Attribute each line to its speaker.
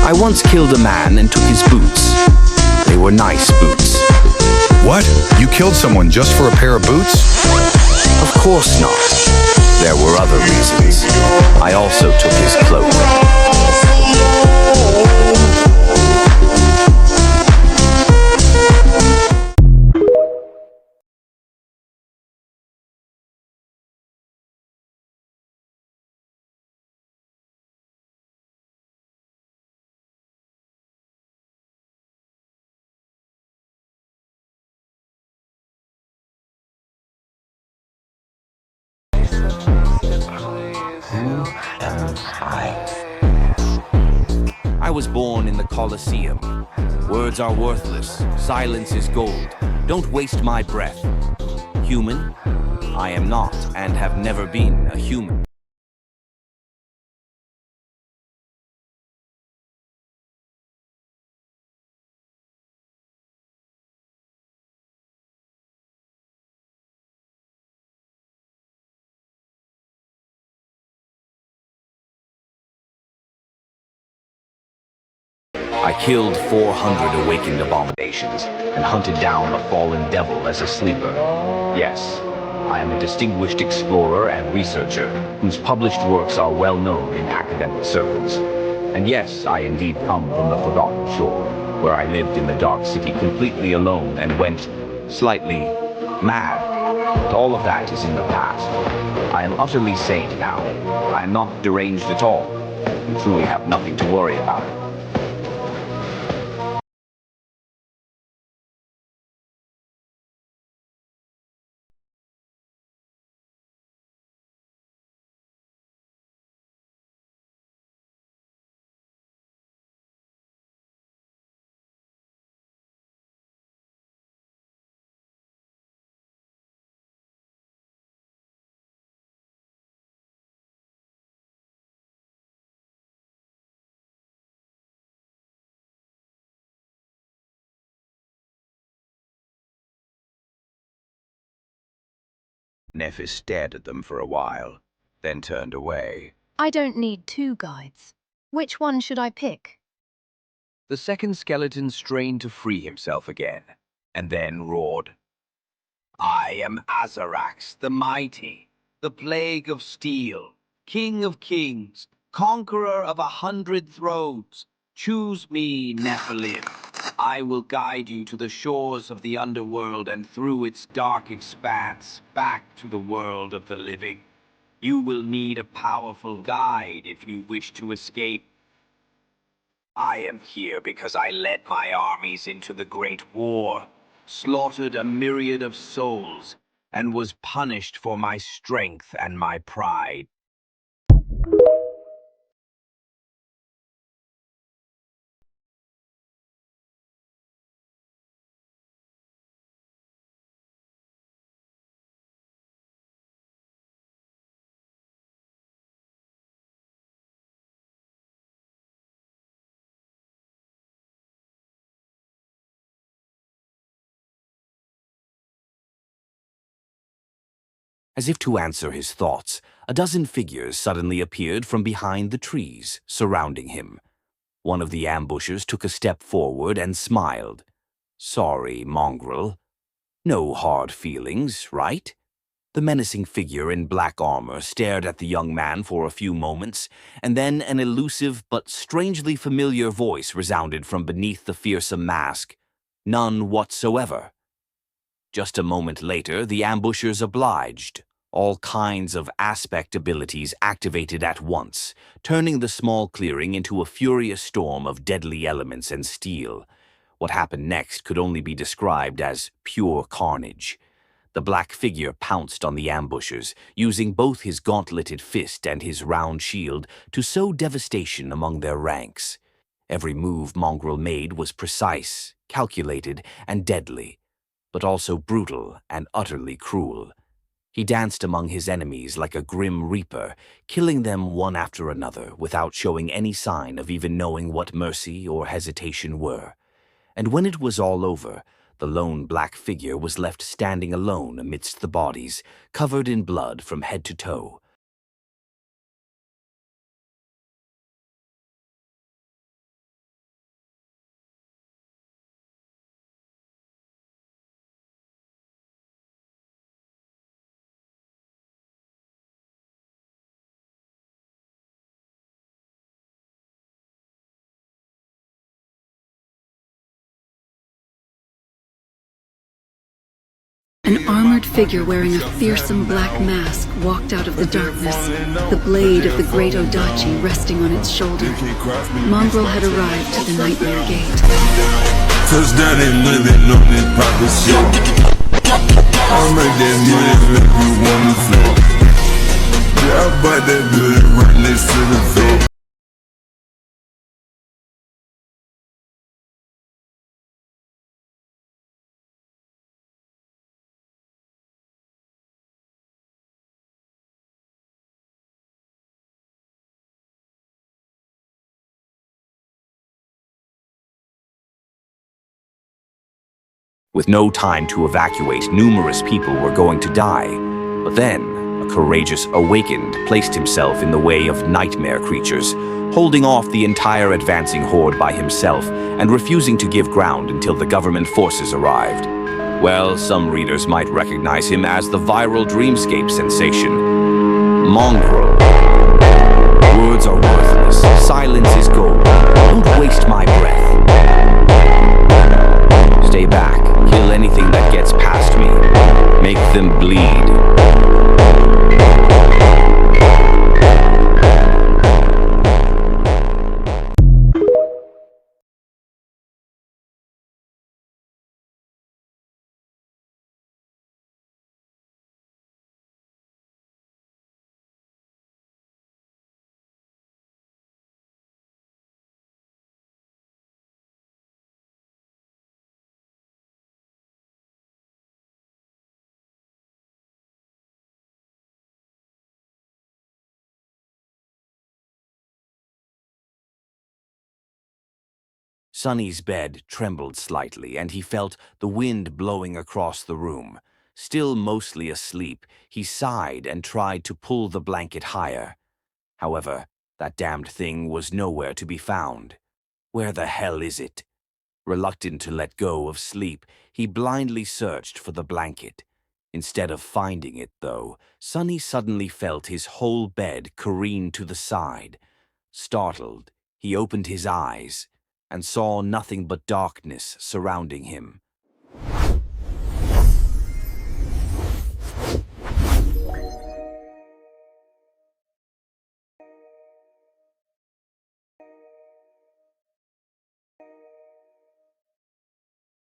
Speaker 1: I once killed a man and took his boots. They were nice boots.
Speaker 2: What? You killed someone just for a pair of boots?
Speaker 1: Of course not. There were other reasons. I also took his cloak. I was born in the Colosseum. Words are worthless. Silence is gold. Don't waste my breath. Human? I am not and have never been a human. I killed 400 awakened abominations and hunted down a fallen devil as a sleeper. Yes, I am a distinguished explorer and researcher whose published works are well known in academic circles. And yes, I indeed come from the Forgotten Shore, where I lived in the Dark City completely alone and went slightly mad. But all of that is in the past. I am utterly sane now. I am not deranged at all. You truly have nothing to worry about. Nephis stared at them for a while, then turned away.
Speaker 3: I don't need two guides. Which one should I pick?
Speaker 1: The second skeleton strained to free himself again, and then roared. I am Azarax the Mighty, the Plague of Steel, King of Kings, Conqueror of 100 thrones. Choose me, Nephilim. I will guide you to the shores of the underworld and through its dark expanse, back to the world of the living. You will need a powerful guide if you wish to escape. I am here because I led my armies into the Great War, slaughtered a myriad of souls, and was punished for my strength and my pride. As if to answer his thoughts, a dozen figures suddenly appeared from behind the trees surrounding him. One of the ambushers took a step forward and smiled. Sorry, mongrel. No hard feelings, right? The menacing figure in black armor stared at the young man for a few moments, and then an elusive but strangely familiar voice resounded from beneath the fearsome mask. None whatsoever. Just a moment later, the ambushers obliged. All kinds of aspect abilities activated at once, turning the small clearing into a furious storm of deadly elements and steel. What happened next could only be described as pure carnage. The black figure pounced on the ambushers, using both his gauntleted fist and his round shield to sow devastation among their ranks. Every move Mongrel made was precise, calculated, and deadly, but also brutal and utterly cruel. He danced among his enemies like a grim reaper, killing them one after another without showing any sign of even knowing what mercy or hesitation were. And when it was all over, the lone black figure was left standing alone amidst the bodies, covered in blood from head to toe.
Speaker 4: An armored figure wearing a fearsome black mask walked out of the darkness, the blade of the great Odachi resting on its shoulder. Mongrel had arrived to the Nightmare Gate.
Speaker 5: Touchdown and living on this proper shit. I'll make that money make you wanna flow. Yeah, I bought that good right next to the vet.
Speaker 1: With no time to evacuate, numerous people were going to die. But then, a courageous awakened placed himself in the way of nightmare creatures, holding off the entire advancing horde by himself and refusing to give ground until the government forces arrived. Well, some readers might recognize him as the viral dreamscape sensation, Mongrel. Words are worthless. Silence is gold. Don't waste my breath. Stay back. Kill anything that gets past me. Make them bleed. Sonny's bed trembled slightly, and he felt the wind blowing across the room. Still mostly asleep, he sighed and tried to pull the blanket higher. However, that damned thing was nowhere to be found. Where the hell is it? Reluctant to let go of sleep, he blindly searched for the blanket. Instead of finding it, though, Sonny suddenly felt his whole bed careen to the side. Startled, he opened his eyes and saw nothing but darkness surrounding him.